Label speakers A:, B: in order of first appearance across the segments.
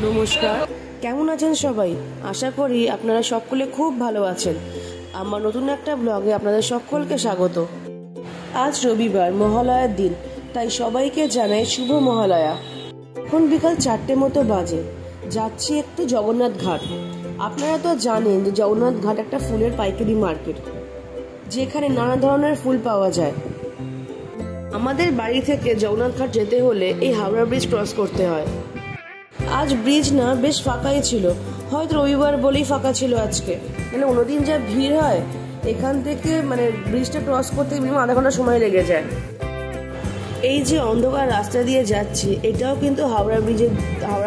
A: নমস্কার, কেমন আছেন সবাই? আশা করি আপনারা সকলে খুব ভালো আছেন। আমার নতুন একটা ব্লগে আপনাদের সকলকে স্বাগত। আজ রবিবার, মহালয়ার দিন, তাই সবাইকে জানাই শুভ মহালয়া। এখন বিকাল 4টে মতো বাজে। যাচ্ছি একটু জগন্নাথ ঘাট। আপনারা তো জানেন যে জগন্নাথ ঘাট একটা ফুলের পাইকারি মার্কেট, যেখানে নানা ধরনের ফুল পাওয়া যায়। আমাদের বাড়ি থেকে জগন্নাথ ঘাট যেতে হলে এই হাওড়া ব্রিজ ক্রস করতে হয়। আজ ব্রিজ না, বেশ ফাঁকাই ছিল, হয়তো রবিবার বলেই ফাঁকা ছিল আজকে। অন্যদিন যা ভিড় হয়, এখান থেকে ব্রিজটা ক্রস করতে মিনিমাম আধা ঘন্টা সময় লেগে যায়। এই যে অন্ধকার রাস্তা দিয়ে যাচ্ছি, এটাও কিন্তু হাওড়া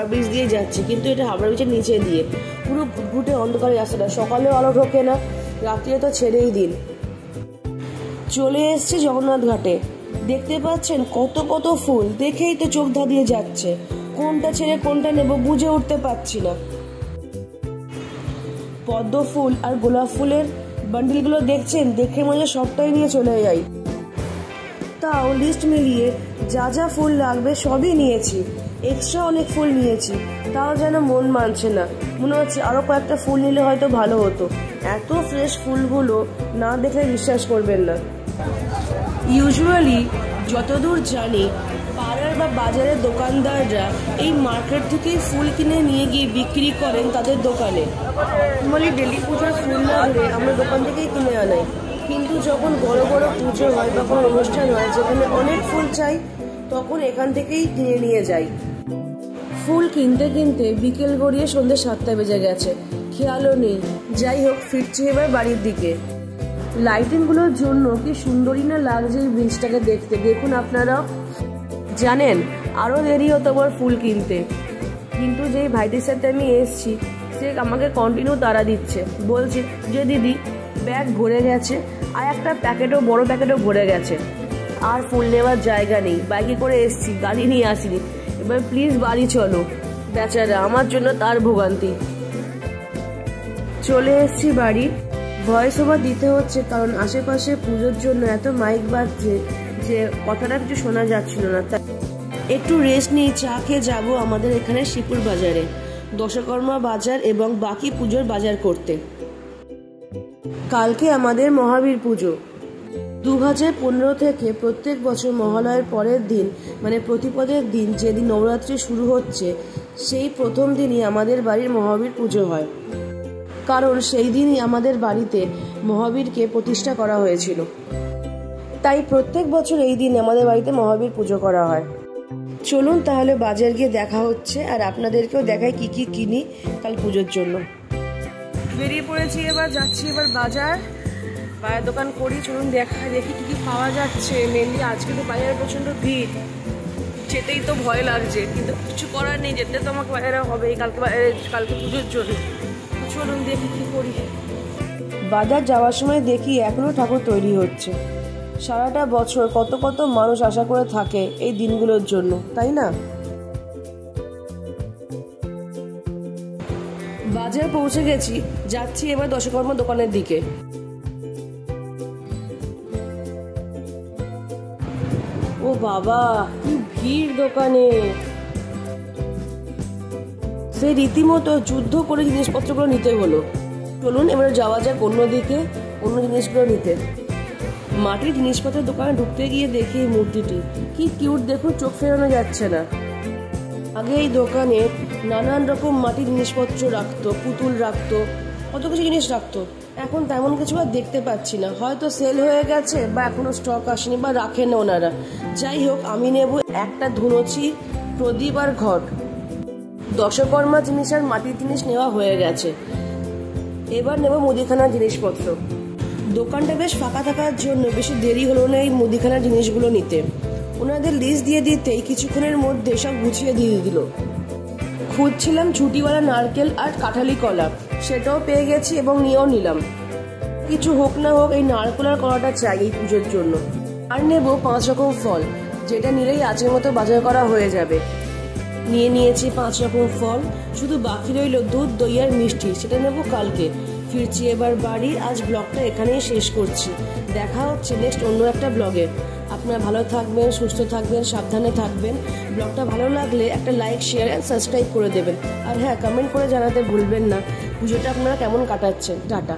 A: ব্রিজ দিয়ে যাচ্ছে, কিন্তু এটা হাওড়া ব্রিজের নিচে দিয়ে। পুরো ঘুটঘুটে অন্ধকার রাস্তাটা, সকালেও আলো ঢোকে না, রাত্রে তো ছেড়েই দিন। চলে এসছে জগন্নাথ ঘাটে। দেখতে পাচ্ছেন কত কত ফুল, দেখেই তো চোখ ধাঁধিয়ে যাচ্ছে। কোনটা ছেড়ে কোনটা নেব বুঝে উঠতে পারছি না। পদ্ম ফুল আর গোলাপ ফুলের বান্ডিলগুলো দেখছেন, দেখে মনে সবটাই নিয়ে চলে যাই। তাও লিস্ট মিলিয়ে যা যা ফুল লাগবে সবই নিয়েছি, এক্সট্রা অনেক ফুল নিয়েছি। তাও যেন মন মানছে না, মনে হচ্ছে আরো কয়েকটা ফুল নিলে হয়তো ভালো হতো। এত ফ্রেশ ফুলগুলো না দেখলে বিশ্বাস করবেন না। ইউজুয়ালি যতদূর জানি, পাড়ার বা বাজারের দোকানদাররা এই মার্কেট থেকেই ফুল কিনে নিয়ে গিয়ে বিক্রি করেন তাদের দোকানে। নর্মালি ডেলি পুজোর ফুল না ধরে আমরা দোকান থেকেই কিনে আনাই, কিন্তু যখন বড় বড় পুজো হয় বা কোনো অনুষ্ঠান হয় যেখানে অনেক ফুল চাই, তখন এখান থেকেই কিনে নিয়ে যাই। ফুল কিনতে কিনতে বিকেল গড়িয়ে সন্ধ্যে 7টা বেজে গেছে, খেয়ালও নেই। যাই হোক, ফিরছি এবার বাড়ির দিকে। লাইটিংগুলোর জন্য কি সুন্দরই না লাগছে এই ব্রিজটাকে দেখতে। দেখুন আপনারা। জানেন, আরও দেরি হতো আমার ফুল কিনতে, কিন্তু যেই ভাইটির সাথে আমি এসছি, সে আমাকে কন্টিনিউ তাড়া দিচ্ছে। বলছে যে দিদি, ব্যাগ ভরে গেছে, আর একটা বড় প্যাকেটও ভরে গেছে, আর ফুল নেওয়ার জায়গা নেই। বাইকে করে এসছি, গাড়ি নিয়ে আসিনি, এবার প্লিজ বাড়ি চলো। বেচারা, আমার জন্য তার ভোগান্তি। চলে এসছি বাড়ি। ভয়েস ওভার দিতে হচ্ছে কারণ আশেপাশে পুজোর জন্য এত মাইক বাজছে যে কথাটা কিছু শোনা যাচ্ছিল না। তাই একটু রেস্ট নিয়ে চা খেয়ে যাবো আমাদের এখানে শিবপুর বাজারে, দশকর্মা বাজার এবং বাকি পুজোর বাজার করতে। কালকে আমাদের মহাবীর পুজো। 2015 থেকে প্রত্যেক বছর মহালয়ার পরের দিন, প্রতিপদের দিন, যেদিন নবরাত্রি শুরু হচ্ছে, সেই প্রথম দিনই আমাদের বাড়ির মহাবীর পুজো হয়। কারণ সেই দিনই আমাদের বাড়িতে মহাবীরকে প্রতিষ্ঠা করা হয়েছিল। তাই প্রত্যেক বছর এই দিন আমাদের বাড়িতে মহাবীর পুজো করা হয়। চলুন তাহলে বাজার গিয়ে দেখা হচ্ছে, আর আপনাদেরকেও দেখাই কি কি কিনি কাল পুজোর জন্য। বেরিয়ে পড়েছি, যাচ্ছি বাজার দোকান করি। চলুন দেখি কি কি পাওয়া যাচ্ছে। মেনলি আজকে তো বাজারে প্রচন্ড ভিড়, যেতেই তো ভয় লাগছে, কিন্তু কিছু করার নেই, যেতে তো আমাকে বাজারে হবেই কালকে পুজোর জন্য। চলুন দেখি কি করি। বাজার যাওয়ার সময় দেখি এখনো ঠাকুর তৈরি হচ্ছে। সারাটা বছর কত কত মানুষ আশা করে থাকে এই দিনগুলোর জন্য, তাই না? বাজার পৌঁছে গেছি, যাচ্ছি এবার দশকর্মা দোকানের দিকে। ও বাবা, কি ভিড় দোকানে! সেই রীতিমতো যুদ্ধ করে জিনিসপত্রগুলো নিতে হলো। চলুন এবার যাওয়া যাক অন্যদিকে, অন্য জিনিসগুলো নিতে। মাটির জিনিসপত্রের দোকানে ঢুকতে গিয়ে দেখি এই মূর্তিটি কি কিউট, দেখুন, চোখ ফেরানো যাচ্ছে না। আগে এই দোকানে নানান রকম মাটির জিনিসপত্র রাখতো, পুতুল রাখতো, কত কিছু জিনিস রাখতো। এখন তেমন কিছু আর দেখতে পাচ্ছি না, হয়তো সেল হয়ে গেছে বা এখনো স্টক আসেনি বা রাখেন না ওনারা। যাই হোক, আমি নেব একটা ধুনুচি, প্রদীপ আর ঘট। দশকর্মা জিনিস আর মাটির জিনিস নেওয়া হয়ে গেছে, এবার নেব মুদিখানার জিনিসপত্র। দোকানটা বেশ ফাঁকা থাকার জন্য বেশি দেরি হলো না এই মুদিখানার জিনিসগুলো নিতে। ওনাদের লিস্ট দিয়ে দিতেই কিছুক্ষণের মধ্যে সব গুছিয়ে দিয়ে দিল। খুঁজছিলাম ঝুটিওয়ালা নারকেল আর কাঁঠালি কলা, সেটাও পেয়ে গেছি এবং নিয়েও নিলাম। কিছু হোক না হোক, এই নারকেল আর কলাটা চাই এই পুজোর জন্য। আর নেব 5 রকম ফল, যেটা নিলেই আজকের মতো বাজার করা হয়ে যাবে। নিয়ে নিয়েছি 5 রকম ফল, শুধু বাকি রইল দুধ, দই আর মিষ্টি, সেটা নেব কালকে। ফিরছি এবার বাড়ি। আজ ব্লগটা এখানেই শেষ করছি। দেখা হচ্ছে নেক্সট অন্য একটা ব্লগে। আপনারা ভালো থাকবেন, সুস্থ থাকবেন, সাবধানে থাকবেন। ব্লগটা ভালো লাগলে একটা লাইক, শেয়ার অ্যান্ড সাবস্ক্রাইব করে দেবেন। আর হ্যাঁ, কমেন্ট করে জানাতে ভুলবেন না পুজোটা আপনারা কেমন কাটাচ্ছেন। টাটা।